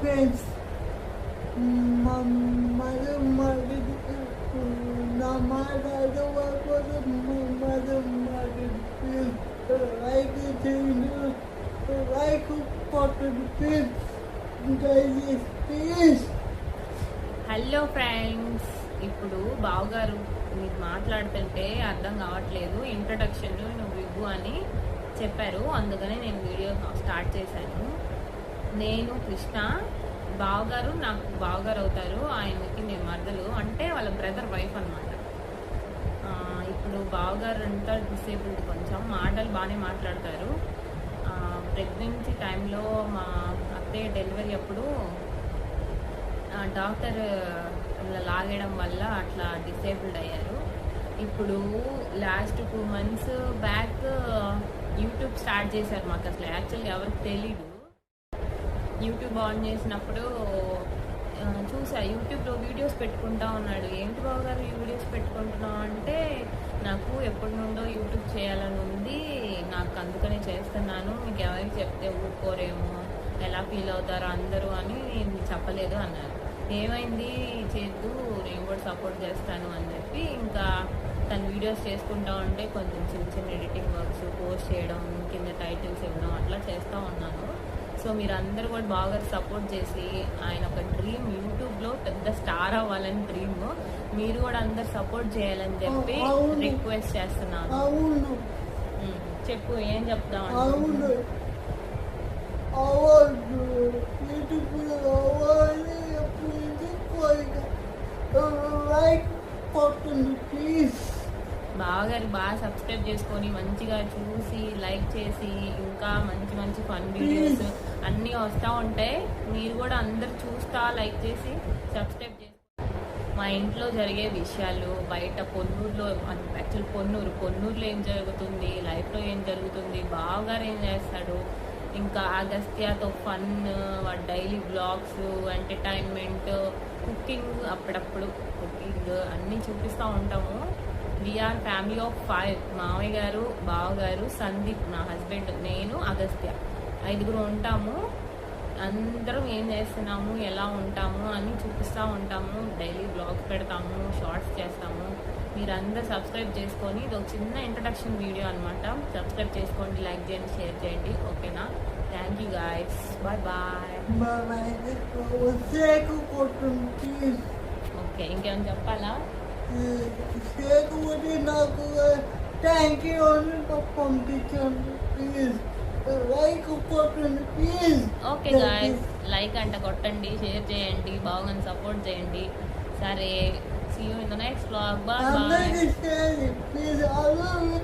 friends. Mother, hello friends, ఇప్పుడు బావగారు మీరు మాట్లాడుతుంటే అర్థం కావట్లేదు. ఇంట్రడక్షన్ నువ్వు ఇవ్వు అని చెప్పారు, అందుకనే నేను వీడియో స్టార్ట్ చేశాను. నేను కృష్ణ, బావగారు నాకు బావగారు అవుతారు. ఆయనకి నేను మరదలు, అంటే వాళ్ళ బ్రదర్ వైఫ్ అనమాట. ఇప్పుడు బావగారు అంతా డిసేబుల్డ్, కొంచెం మాటలు బాగానే మాట్లాడతారు. ప్రెగ్నెన్సీ టైంలో మా అత్తయ్య డెలివరీ అప్పుడు డాక్టర్ లాగేయడం వల్ల అట్లా డిసేబుల్డ్ అయ్యారు. ఇప్పుడు last 2 months back YouTube start చేశారు. మాకు అసలు యాక్చువల్గా ఎవరికి తెలీదు. యూట్యూబ్ ఆన్ చేసినప్పుడు చూసా, యూట్యూబ్లో వీడియోస్ పెట్టుకుంటా ఉన్నాడు. ఏంటి బావగారు ఈ వీడియోస్ పెట్టుకుంటున్నావు అంటే, నాకు ఎప్పటి నుండో యూట్యూబ్ చేయాలని ఉంది, నాకు అందుకనే చేస్తున్నాను, మీకు ఎవరికి చెప్తే ఊరుకోరేమో, ఎలా ఫీల్ అవుతారో అందరూ అని చెప్పలేదు అన్నారు. ఏమైంది, చేద్దు, నేను కూడా సపోర్ట్ చేస్తాను అని చెప్పి ఇంకా తను వీడియోస్ చేసుకుంటా ఉంటే కొంచెం చిన్న ఎడిటింగ్ వర్క్స్ పోస్ట్ చేయడం, కింద టైటిల్స్ ఇవ్వడం అట్లా చేస్తూ ఉన్నాను. సో మీరు అందరూ కూడా బాగా సపోర్ట్ చేసి, ఆయన ఒక డ్రీమ్ యూట్యూబ్లో పెద్ద స్టార్ అవ్వాలని డ్రీమ్, మీరు కూడా అందరు సపోర్ట్ చేయాలని చెప్పి రిక్వెస్ట్ చేస్తున్నాను. చెప్పు, ఏం చెప్తావు? బావగారు బాగా సబ్స్క్రైబ్ చేసుకొని మంచిగా చూసి లైక్ చేసి, ఇంకా మంచి మంచి ఫన్ వీడియోస్ అన్నీ వస్తూ ఉంటాయి. మీరు కూడా అందరు చూస్తా లైక్ చేసి సబ్స్క్రైబ్ చేసి, మా ఇంట్లో జరిగే విషయాలు, బయట పొన్నూరులో, యాక్చువల్ పొన్నూరులో ఏం జరుగుతుంది, లైఫ్లో ఏం జరుగుతుంది, బావగారు ఏం చేస్తాడు, ఇంకా అగస్త్యతో fun, daily blogs, entertainment, cooking, అప్పుడప్పుడు కుకింగ్ అన్నీ చూపిస్తూ ఉంటాము. We are family of 5. మామయ్య గారు, బావగారు, సందీప్ నా హస్బెండ్, నేను, అగస్త్య, 5 ఉంటాము. అందరం ఏం చేస్తున్నాము, ఎలా ఉంటాము అని చూపిస్తూ ఉంటాము. డైలీ బ్లాగ్స్ పెడతాము, షార్ట్స్ చేస్తాము. మీరందరూ సబ్స్క్రైబ్ చేసుకొని, ఇది ఒక చిన్న ఇంట్రడక్షన్ వీడియో అనమాట. సబ్స్క్రైబ్ చేసుకోండి, లైక్ చేయండి, షేర్ చేయండి. ఓకేనా? Thank you guys, bye bye. Okay, ఇంకేమైనా చెప్పాలా? నాకు థ్యాంక్ యూ అని పంపించండి ప్లీజ్. లైక్ కొట్టండి ప్లీజ్. ఓకే గాయస్, లైక్ అంట కొట్టండి, షేర్ చేయండి, బాగా సపోర్ట్ చేయండి. సరే, see you in the next vlog. Bye bye. Please, I love you.